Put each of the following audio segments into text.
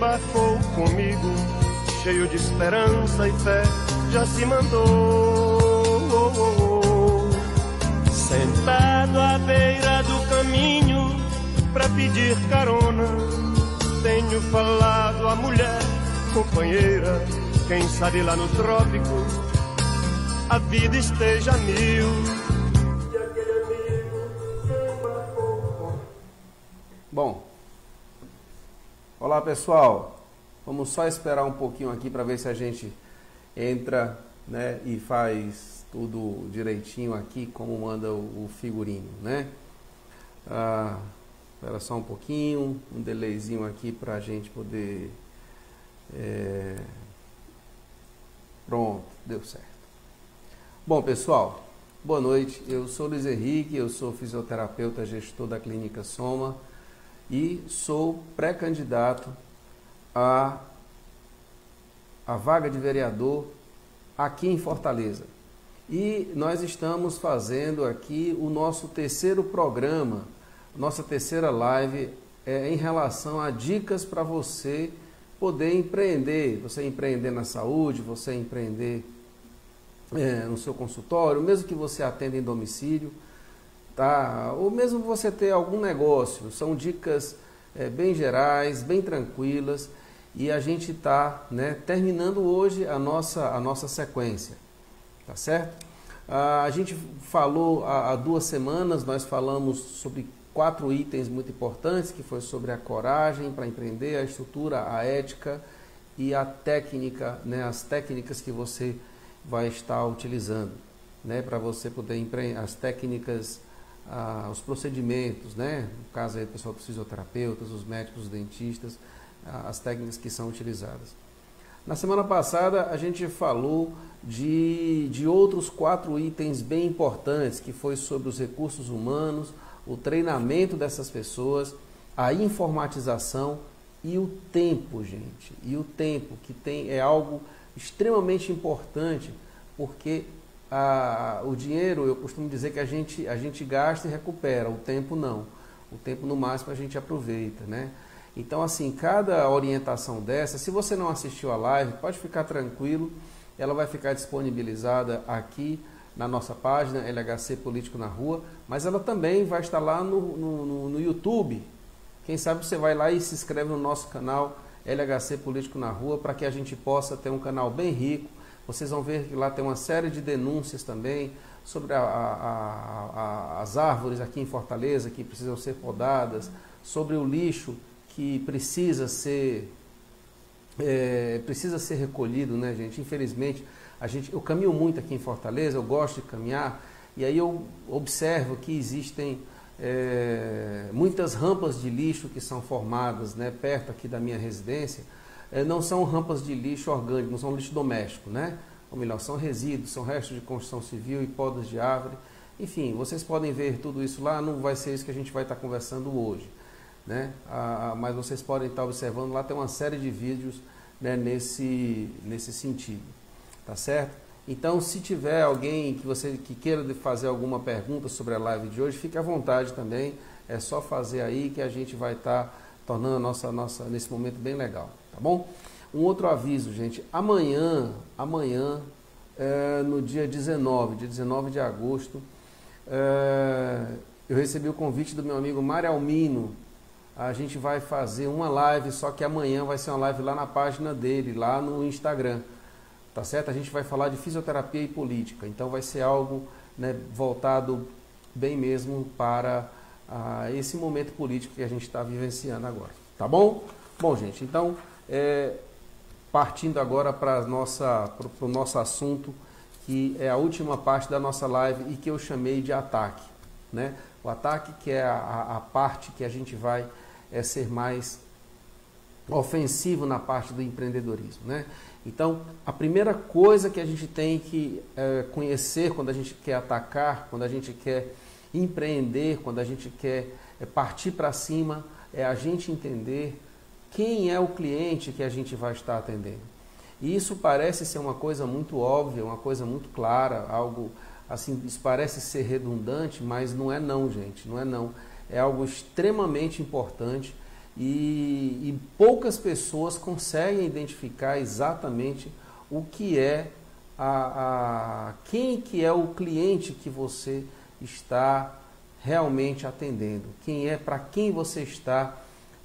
embarcou comigo, cheio de esperança e fé, já se mandou. Sentado à beira do caminho pra pedir carona, tenho falado à mulher, companheira, quem sabe lá no trópico a vida esteja a mil. E aquele amigo se embarcou. Bom, olá pessoal, vamos só esperar um pouquinho aqui para ver se a gente entra, né, e faz tudo direitinho aqui como manda o figurino, né? Espera só um pouquinho, um delayzinho aqui para a gente poder... Pronto, deu certo. Bom pessoal, boa noite, eu sou Luiz Henrique, eu sou fisioterapeuta, gestor da Clínica Soma e sou pré-candidato à vaga de vereador aqui em Fortaleza. E nós estamos fazendo aqui o nosso terceiro programa, nossa terceira live em relação a dicas para você poder empreender, você empreender na saúde, você empreender no seu consultório, mesmo que você atenda em domicílio, tá? Ou mesmo você ter algum negócio. São dicas bem gerais, bem tranquilas, e a gente está, né, terminando hoje a nossa sequência, tá certo? A gente falou há 2 semanas, nós falamos sobre 4 itens muito importantes, que foi sobre a coragem para empreender, a estrutura, a ética e a técnica, né, as técnicas que você vai estar utilizando, né, para você poder empreender, as técnicas, os procedimentos, né, no caso aí o pessoal dos fisioterapeutas, os médicos, os dentistas, as técnicas que são utilizadas. Na semana passada a gente falou de outros 4 itens bem importantes, que foi sobre os recursos humanos, o treinamento dessas pessoas, a informatização e o tempo, gente. E o tempo, que é algo extremamente importante, porque o dinheiro, eu costumo dizer que a gente gasta e recupera, o tempo não. O tempo no máximo a gente aproveita, né? Então, assim, cada orientação dessa, se você não assistiu a live, pode ficar tranquilo, ela vai ficar disponibilizada aqui na nossa página, LHC Político na Rua, mas ela também vai estar lá no YouTube. Quem sabe você vai lá e se inscreve no nosso canal LHC Político na Rua, para que a gente possa ter um canal bem rico. Vocês vão ver que lá tem uma série de denúncias também sobre as árvores aqui em Fortaleza que precisam ser podadas, sobre o lixo que precisa ser recolhido, né, gente? Infelizmente, eu caminho muito aqui em Fortaleza, eu gosto de caminhar, e aí eu observo que existem muitas rampas de lixo que são formadas, né, perto aqui da minha residência. Não são rampas de lixo orgânico, não são lixo doméstico, né? Ou melhor, são resíduos, são restos de construção civil e podas de árvore. Enfim, vocês podem ver tudo isso lá, não vai ser isso que a gente vai estar conversando hoje, né? Mas vocês podem estar observando, lá tem uma série de vídeos, né, nesse sentido, tá certo? Então, se tiver alguém que queira fazer alguma pergunta sobre a live de hoje, fique à vontade também, é só fazer aí que a gente vai estar tornando a nossa nesse momento bem legal, tá bom? Um outro aviso, gente, amanhã no dia 19 de agosto, eu recebi o convite do meu amigo Mário Almino. A gente vai fazer uma live, só que amanhã vai ser uma live lá na página dele, lá no Instagram, tá certo? A gente vai falar de fisioterapia e política, então vai ser algo, né, voltado bem mesmo para esse momento político que a gente está vivenciando agora, tá bom? Bom, gente, então, partindo agora para o nosso assunto, que é a última parte da nossa live e que eu chamei de ataque, né? O ataque, que é a parte que a gente vai ser mais ofensivo na parte do empreendedorismo, né? Então, a primeira coisa que a gente tem que conhecer quando a gente quer atacar, quando a gente quer empreender, quando a gente quer partir para cima, é a gente entender quem é o cliente que a gente vai estar atendendo. E isso parece ser uma coisa muito óbvia, uma coisa muito clara, algo assim, isso parece ser redundante, mas não é não, gente, não é não. É algo extremamente importante e poucas pessoas conseguem identificar exatamente o que é quem que é o cliente que você está realmente atendendo, para quem você está,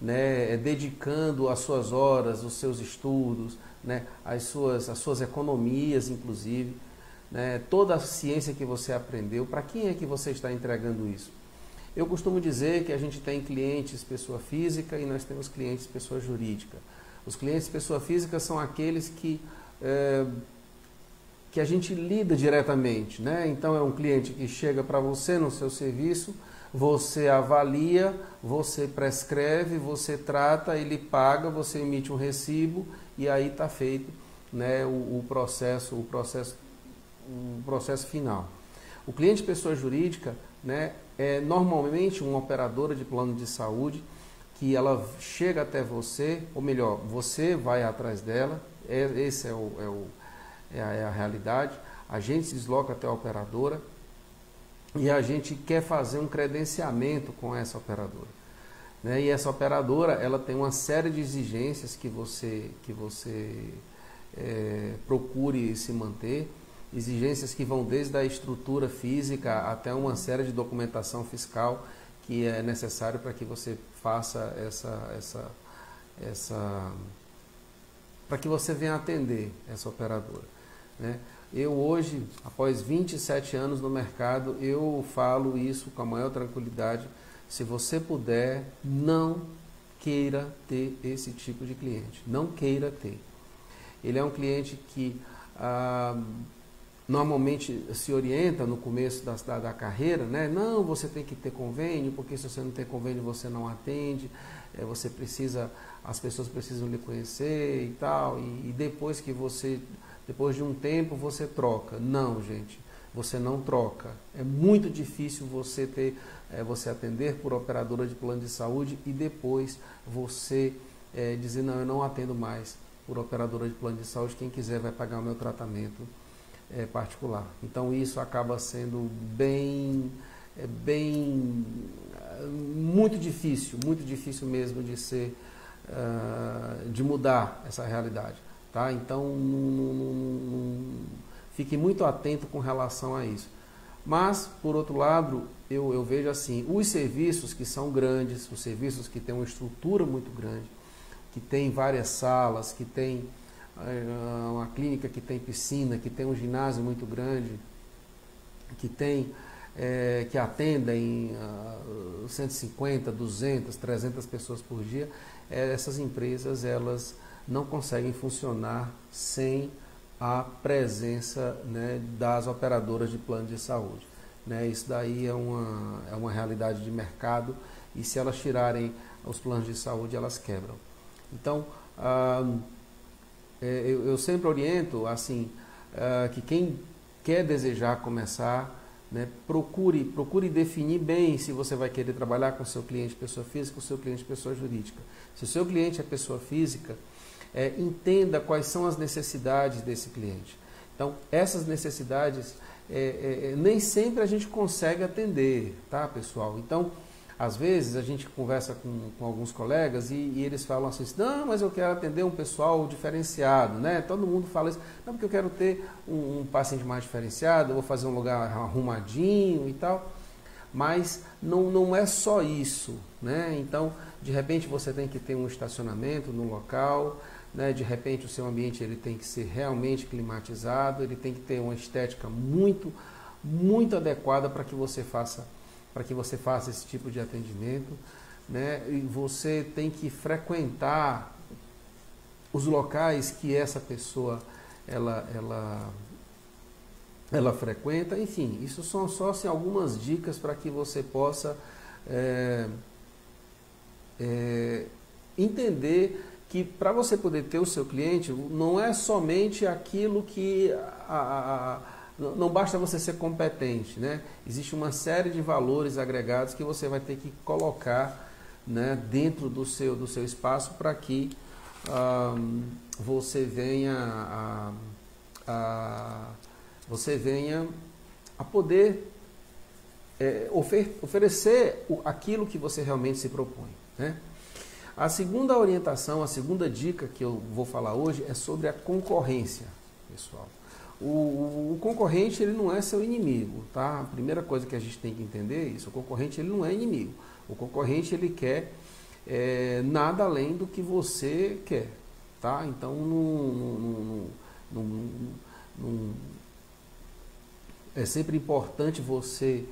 né, dedicando as suas horas, os seus estudos, né, as suas economias, inclusive, né, toda a ciência que você aprendeu, para quem é que você está entregando isso? Eu costumo dizer que a gente tem clientes pessoa física e nós temos clientes pessoa jurídica. Os clientes pessoa física são aqueles que a gente lida diretamente, né? Então é um cliente que chega para você no seu serviço, você avalia, você prescreve, você trata, ele paga, você emite um recibo e aí está feito, né, o processo final. O cliente pessoa jurídica, né, é normalmente uma operadora de plano de saúde que ela chega até você, ou melhor, você vai atrás dela, esse é a realidade. A gente se desloca até a operadora e a gente quer fazer um credenciamento com essa operadora, né? E essa operadora, ela tem uma série de exigências que você procure se manter, exigências que vão desde a estrutura física até uma série de documentação fiscal que é necessário para que você faça para que você venha atender essa operadora, né? Eu hoje, após 27 anos no mercado, eu falo isso com a maior tranquilidade. Se você puder, não queira ter esse tipo de cliente. Não queira ter. Ele é um cliente que normalmente se orienta no começo da carreira, né? Não, você tem que ter convênio, porque se você não tem convênio você não atende, as pessoas precisam lhe conhecer e tal, e depois de um tempo você troca. Não, gente, você não troca. É muito difícil você atender por operadora de plano de saúde e depois você dizer, não, eu não atendo mais por operadora de plano de saúde, quem quiser vai pagar o meu tratamento particular. Então isso acaba sendo muito difícil mesmo de mudar essa realidade, tá? Então fique muito atento com relação a isso. Mas, por outro lado, eu vejo assim, os serviços que são grandes, os serviços que têm uma estrutura muito grande, que tem várias salas, que tem uma clínica que tem piscina, que tem um ginásio muito grande, que atendem 150, 200, 300 pessoas por dia, essas empresas elas não conseguem funcionar sem a presença, né, das operadoras de plano de saúde, né? Isso daí é uma realidade de mercado e se elas tirarem os planos de saúde, elas quebram. Então, eu sempre oriento assim, que quem quer desejar começar, né, procure definir bem se você vai querer trabalhar com o seu cliente pessoa física ou seu cliente pessoa jurídica. Se o seu cliente é pessoa física, entenda quais são as necessidades desse cliente. Então, essas necessidades nem sempre a gente consegue atender, tá, pessoal? Então, às vezes a gente conversa com alguns colegas e eles falam assim, não, mas eu quero atender um pessoal diferenciado, né? Todo mundo fala isso, não, porque eu quero ter um paciente mais diferenciado, eu vou fazer um lugar arrumadinho e tal, mas não é só isso, né? Então, de repente você tem que ter um estacionamento no local, né? De repente o seu ambiente ele tem que ser realmente climatizado, ele tem que ter uma estética muito, muito adequada para que você faça esse tipo de atendimento, né? E você tem que frequentar os locais que essa pessoa ela frequenta. Enfim, isso são só assim, algumas dicas para que você possa entender que para você poder ter o seu cliente não é somente aquilo que não basta você ser competente, né? Existe uma série de valores agregados que você vai ter que colocar, né, dentro do seu espaço para que você venha a poder oferecer aquilo que você realmente se propõe, né? A segunda orientação, a segunda dica que eu vou falar hoje é sobre a concorrência, pessoal. O concorrente, ele não é seu inimigo, tá? A primeira coisa que a gente tem que entender é isso, o concorrente, ele não é inimigo. O concorrente, ele quer nada além do que você quer, tá? Então, é sempre importante você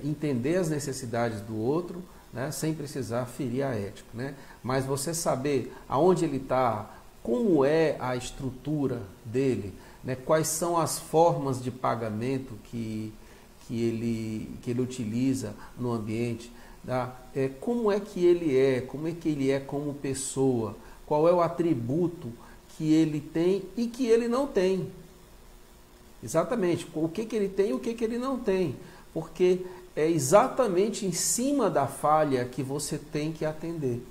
entender as necessidades do outro, né, sem precisar ferir a ética, né? Mas você saber aonde ele está, como é a estrutura dele, né, quais são as formas de pagamento que ele utiliza no ambiente, tá? Como é que ele é como pessoa, qual é o atributo que ele tem e que ele não tem. Exatamente, o que ele tem e o que ele não tem, porque é exatamente em cima da falha que você tem que atender.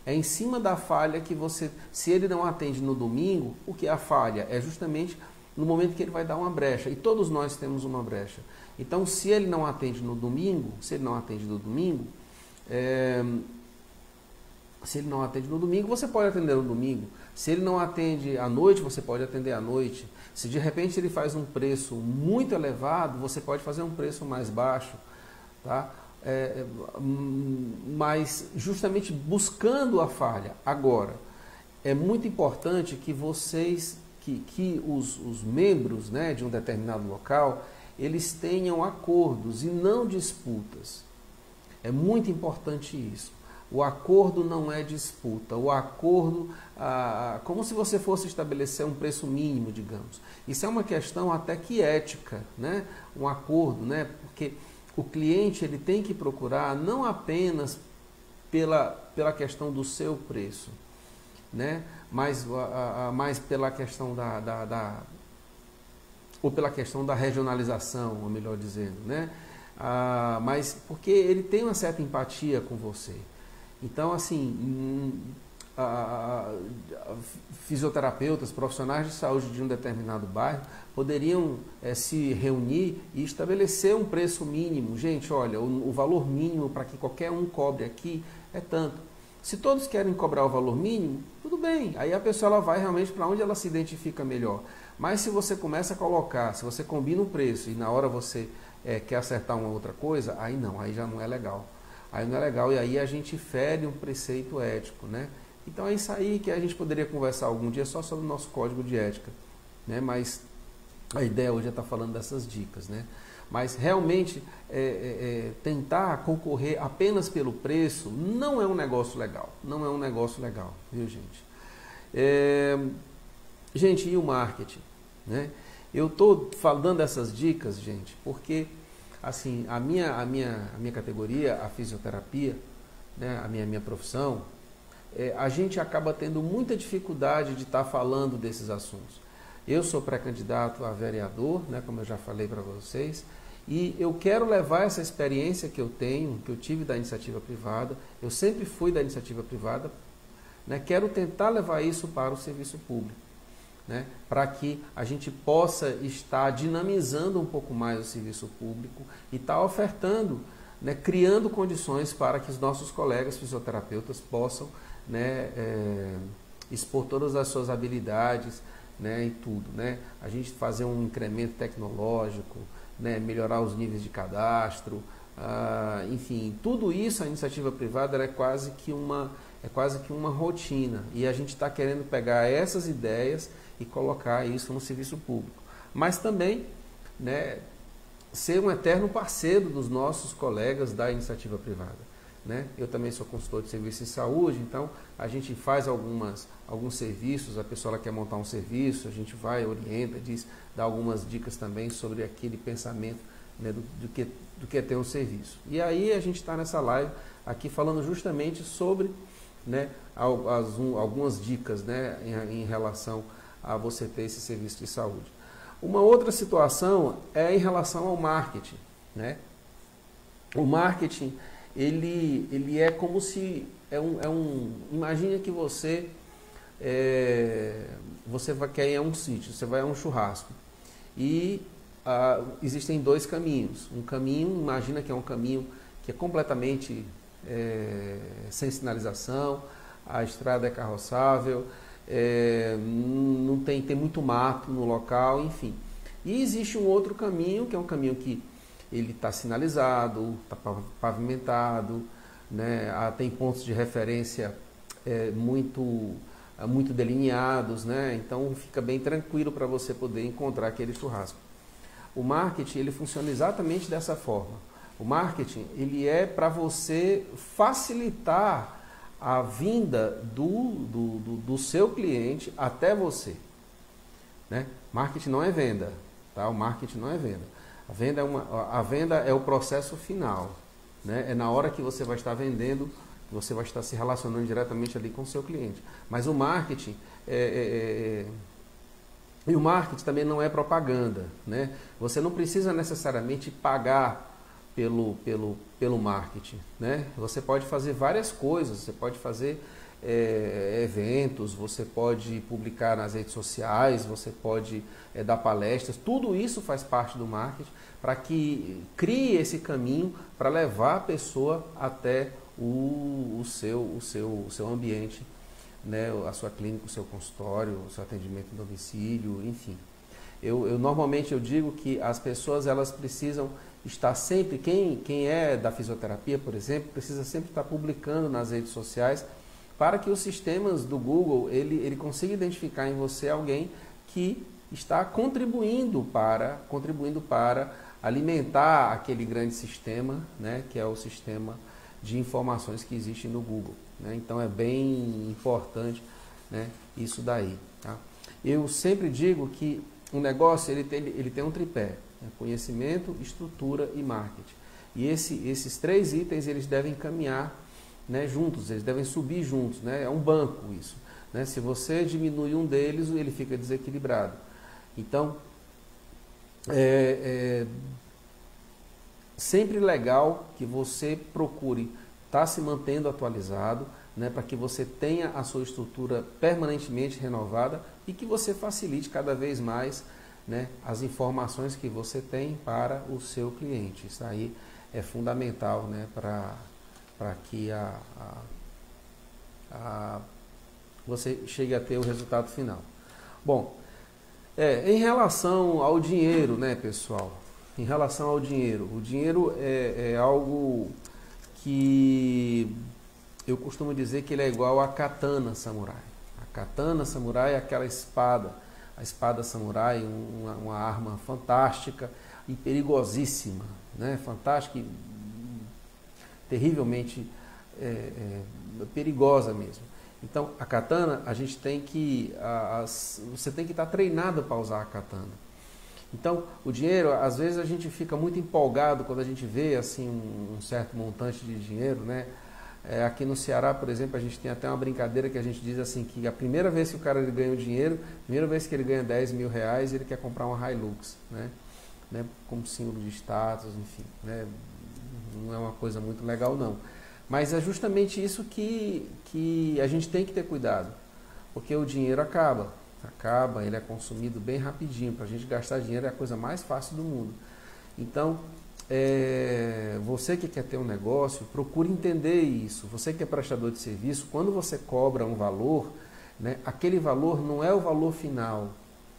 É em cima da falha que você, se ele não atende no domingo, o que é a falha? É justamente no momento que ele vai dar uma brecha, e todos nós temos uma brecha. Então, se ele não atende no domingo, você pode atender no domingo. Se ele não atende à noite, você pode atender à noite. Se de repente ele faz um preço muito elevado, você pode fazer um preço mais baixo, tá? Mas justamente buscando a falha. Agora, é muito importante que vocês, que os membros, né, de um determinado local, eles tenham acordos e não disputas. É muito importante isso. O acordo não é disputa. O acordo, como se você fosse estabelecer um preço mínimo, digamos. Isso é uma questão até que ética, né? Um acordo, né? Porque o cliente, ele tem que procurar não apenas pela questão do seu preço, né? Mas pela questão ou pela questão da regionalização, ou melhor dizendo, né? Mas porque ele tem uma certa empatia com você. Então, assim, fisioterapeutas, profissionais de saúde de um determinado bairro poderiam se reunir e estabelecer um preço mínimo. Gente, olha, o valor mínimo para que qualquer um cobre aqui é tanto. Se todos querem cobrar o valor mínimo, tudo bem. Aí a pessoa ela vai realmente para onde ela se identifica melhor. Mas se você começa a colocar, se você combina o preço e na hora você quer acertar uma outra coisa, aí não, aí já não é legal. Aí não é legal e aí a gente fere um preceito ético, né? Então é isso aí que a gente poderia conversar algum dia só sobre o nosso código de ética, né? Mas a ideia hoje é estar falando dessas dicas, né? Mas realmente tentar concorrer apenas pelo preço não é um negócio legal, não é um negócio legal, viu, gente? Gente, e o marketing, né? Eu estou falando essas dicas, gente, porque assim, a minha categoria, a fisioterapia, né, a minha profissão, a gente acaba tendo muita dificuldade de estar falando desses assuntos. Eu sou pré-candidato a vereador, né, como eu já falei para vocês, e eu quero levar essa experiência que eu tenho, que eu tive da iniciativa privada, eu sempre fui da iniciativa privada, né, quero tentar levar isso para o serviço público, né, para que a gente possa estar dinamizando um pouco mais o serviço público e estar ofertando, né, criando condições para que os nossos colegas fisioterapeutas possam, né, expor todas as suas habilidades, né, e tudo, né, a gente fazer um incremento tecnológico, né, melhorar os níveis de cadastro, enfim, tudo isso a iniciativa privada é quase que uma rotina e a gente está querendo pegar essas ideias e colocar isso no serviço público. Mas também, né, ser um eterno parceiro dos nossos colegas da iniciativa privada, né? Eu também sou consultor de serviço de saúde, então a gente faz alguns serviços, a pessoa quer montar um serviço, a gente vai, orienta, dá algumas dicas também sobre aquele pensamento, né, do que é ter um serviço. E aí a gente está nessa live aqui falando justamente sobre, né, algumas dicas, né, em relação a você ter esse serviço de saúde. Uma outra situação é em relação ao marketing, né? O marketing, ele é como se imagine que você quer ir a um sítio, você vai a um churrasco e existem dois caminhos. Um caminho, imagina que é um caminho que é completamente sem sinalização, a estrada é carroçável, não tem muito mato no local, enfim. E existe um outro caminho, que é um caminho que ele está sinalizado, está pavimentado, né? Tem pontos de referência muito delineados, né? Então fica bem tranquilo para você poder encontrar aquele churrasco. O marketing, ele funciona exatamente dessa forma. O marketing, ele é para você facilitar a vinda do seu cliente até você, né? Marketing não é venda, tá? O marketing não é venda. A venda é o processo final, né? É na hora que você vai estar vendendo, que você vai estar se relacionando diretamente ali com o seu cliente. Mas o marketing e o marketing também não é propaganda, né? Você não precisa necessariamente pagar pelo marketing, né? Você pode fazer várias coisas, você pode fazer eventos, você pode publicar nas redes sociais, você pode dar palestras, tudo isso faz parte do marketing para que crie esse caminho para levar a pessoa até o seu ambiente, né? A sua clínica, o seu consultório, o seu atendimento em domicílio, enfim. Normalmente eu digo que as pessoas elas precisam estar sempre, quem é da fisioterapia, por exemplo, precisa sempre estar publicando nas redes sociais para que os sistemas do Google ele consiga identificar em você alguém que está contribuindo para alimentar aquele grande sistema, né, que é o sistema de informações que existe no Google, né? Então é bem importante, né, isso daí, tá? Eu sempre digo que um negócio ele tem um tripé, né? Conhecimento, estrutura e marketing. E esses três itens eles devem caminhar, né, juntos, eles devem subir juntos, né? É um banco isso, né? Se você diminui um deles, ele fica desequilibrado. Então, sempre legal que você procure estar se mantendo atualizado, né, para que você tenha a sua estrutura permanentemente renovada e que você facilite cada vez mais, né, as informações que você tem para o seu cliente. Isso aí é fundamental, né, para que você chegue a ter o resultado final. Bom, em relação ao dinheiro, né, pessoal? Em relação ao dinheiro, o dinheiro é algo que eu costumo dizer que ele é igual a katana samurai. A katana samurai é aquela espada, a espada samurai, uma arma fantástica e perigosíssima, né? Fantástica e terrivelmente perigosa mesmo. Então, a katana, a gente tem que, você tem que estar treinado para usar a katana. Então, o dinheiro, às vezes a gente fica muito empolgado quando a gente vê assim um certo montante de dinheiro, né? Aqui no Ceará, por exemplo, a gente tem até uma brincadeira que a gente diz assim, que a primeira vez que o cara ganha o dinheiro, a primeira vez que ele ganha 10 mil reais, ele quer comprar uma Hilux, né? Como símbolo de status, enfim, né? Não é uma coisa muito legal não. Mas é justamente isso que a gente tem que ter cuidado, porque o dinheiro acaba, ele é consumido bem rapidinho. Para a gente gastar dinheiro é a coisa mais fácil do mundo. Então, você que quer ter um negócio, procure entender isso. Você que é prestador de serviço, quando você cobra um valor, né, aquele valor não é o valor final,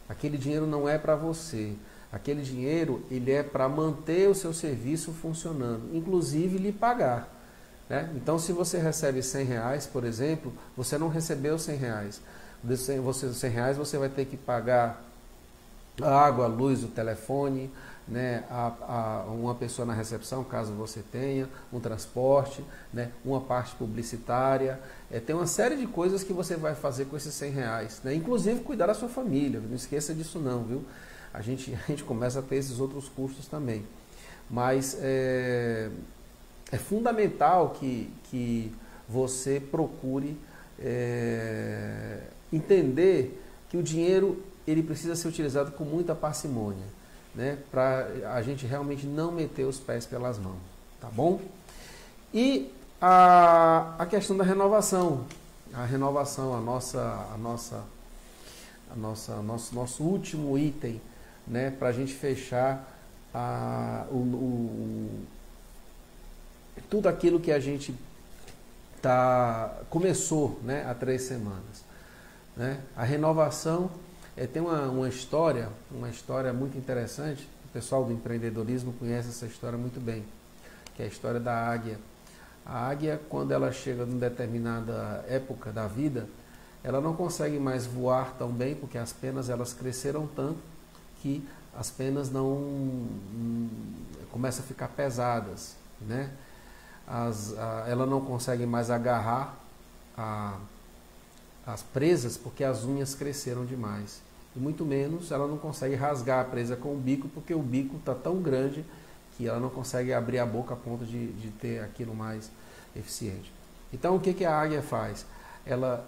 aquele dinheiro não é para você. Aquele dinheiro ele é para manter o seu serviço funcionando, inclusive lhe pagar, né? Então, se você recebe 100 reais, por exemplo, você não recebeu 100 reais. Dos 100 reais você vai ter que pagar a água, a luz, o telefone, né? Uma pessoa na recepção, caso você tenha, um transporte, né? Uma parte publicitária. Tem uma série de coisas que você vai fazer com esses 100 reais, né? Inclusive cuidar da sua família, não esqueça disso não, viu? A gente começa a ter esses outros custos também. Mas é fundamental que você procure entender que o dinheiro ele precisa ser utilizado com muita parcimônia, né, para a gente realmente não meter os pés pelas mãos, tá bom? E a questão da renovação, nosso último item, né, para a gente fechar tudo aquilo que a gente começou, né, há 3 semanas. Né? A renovação tem uma história muito interessante. O pessoal do empreendedorismo conhece essa história muito bem, que é a história da águia. A águia, quando ela chega em determinada época da vida, ela não consegue mais voar tão bem, porque as penas elas cresceram tanto que as penas começam a ficar pesadas, né? Ela não consegue mais agarrar as presas porque as unhas cresceram demais. E muito menos ela não consegue rasgar a presa com o bico, porque o bico está tão grande que ela não consegue abrir a boca a ponto de ter aquilo mais eficiente. Então o que a águia faz? Ela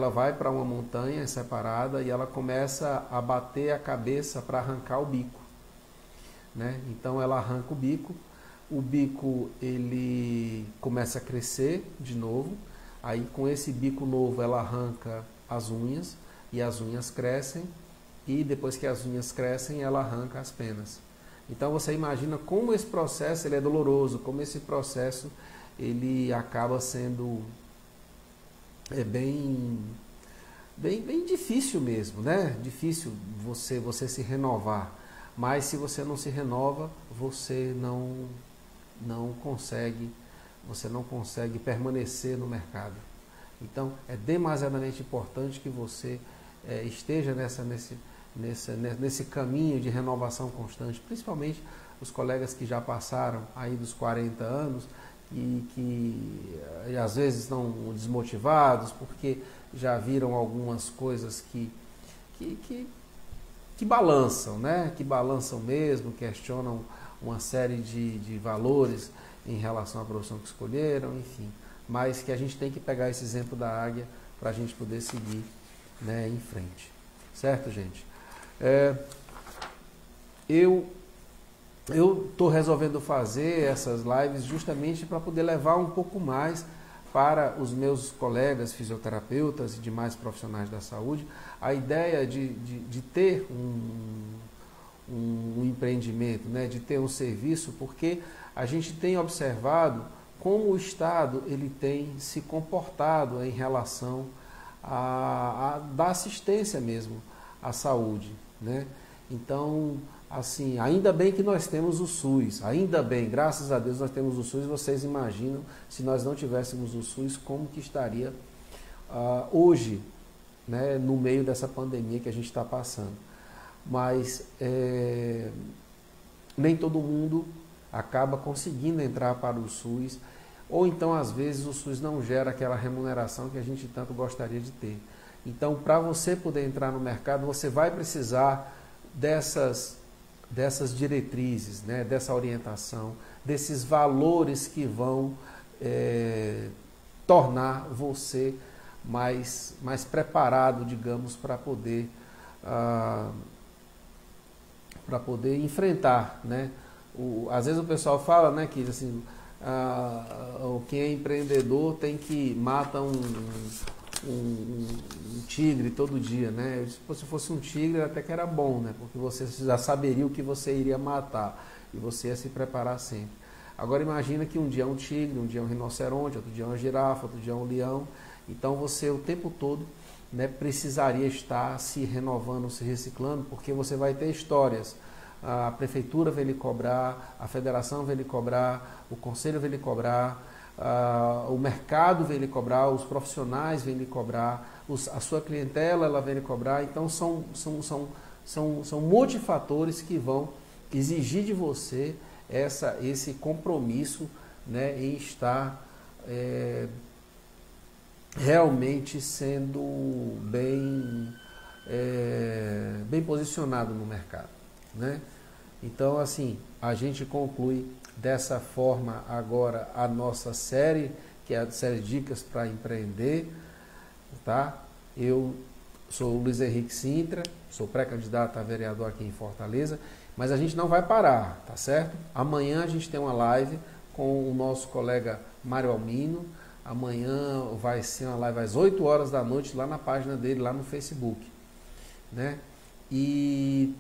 vai para uma montanha separada e ela começa a bater a cabeça para arrancar o bico. Né? Então ela arranca o bico ele começa a crescer de novo, aí com esse bico novo ela arranca as unhas, e as unhas crescem, e depois que as unhas crescem ela arranca as penas. Então você imagina como esse processo ele é doloroso, como esse processo ele acaba sendo bem difícil mesmo, né? Difícil você se renovar, mas se você não se renova, você não consegue permanecer no mercado. Então é demasiadamente importante que você esteja nesse caminho de renovação constante, principalmente os colegas que já passaram aí dos 40 anos e que às vezes estão desmotivados porque já viram algumas coisas que balançam, né? Que balançam mesmo, questionam uma série de valores em relação à profissão que escolheram, enfim. Mas que a gente tem que pegar esse exemplo da águia para a gente poder seguir, né, em frente. Certo, gente? Eu estou resolvendo fazer essas lives justamente para poder levar um pouco mais para os meus colegas fisioterapeutas e demais profissionais da saúde a ideia de ter um empreendimento, né, de ter um serviço, porque a gente tem observado como o Estado ele tem se comportado em relação da assistência mesmo à saúde, né? Então, assim, ainda bem que nós temos o SUS, ainda bem, graças a Deus nós temos o SUS. Vocês imaginam se nós não tivéssemos o SUS, como que estaria hoje, né, no meio dessa pandemia que a gente está passando. Mas nem todo mundo acaba conseguindo entrar para o SUS, ou então às vezes o SUS não gera aquela remuneração que a gente tanto gostaria de ter. Então, para você poder entrar no mercado, você vai precisar dessas diretrizes, né, dessa orientação, desses valores que vão tornar você mais preparado, digamos, para poder enfrentar, né? Às vezes o pessoal fala, né, que assim, quem é empreendedor tem que matar um tigre todo dia, né? Se fosse um tigre até que era bom, né? Porque você já saberia o que você iria matar e você ia se preparar sempre. Agora imagina que um dia é um tigre, um dia é um rinoceronte, outro dia é uma girafa, outro dia é um leão. Então você o tempo todo, né, precisaria estar se renovando, se reciclando, porque você vai ter histórias. A prefeitura vai lhe cobrar, a federação vai lhe cobrar, o conselho vai lhe cobrar, o mercado vem lhe cobrar, os profissionais vêm lhe cobrar, a sua clientela ela vem lhe cobrar. Então são multifatores que vão exigir de você esse compromisso, né, em estar realmente sendo bem posicionado no mercado, né? Então, assim, a gente conclui dessa forma agora a nossa série, que é a série Dicas para Empreender, tá? Eu sou o Luiz Henrique Sintra, sou pré-candidato a vereador aqui em Fortaleza, mas a gente não vai parar, tá certo? Amanhã a gente tem uma live com o nosso colega Mário Almino. Amanhã vai ser uma live às 8 horas da noite lá na página dele, lá no Facebook, né? E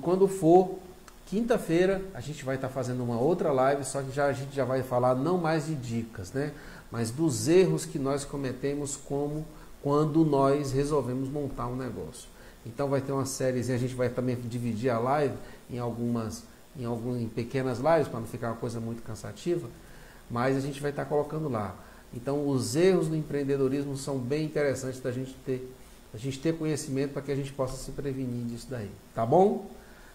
quando for quinta-feira, a gente vai estar fazendo uma outra live, só que a gente já vai falar não mais de dicas, né? mas dos erros que nós cometemos como quando nós resolvemos montar um negócio. Então vai ter uma série, a gente vai também dividir a live em pequenas lives, para não ficar uma coisa muito cansativa, mas a gente vai estar colocando lá. Então os erros do empreendedorismo são bem interessantes da gente ter conhecimento para que a gente possa se prevenir disso daí, tá bom?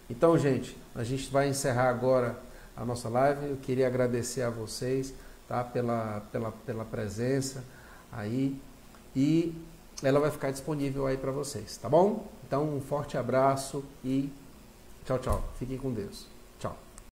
Então, gente, a gente vai encerrar agora a nossa live. Eu queria agradecer a vocês, tá, pela presença aí, e ela vai ficar disponível aí para vocês, tá bom? Então, um forte abraço e tchau, tchau. Fiquem com Deus. Tchau.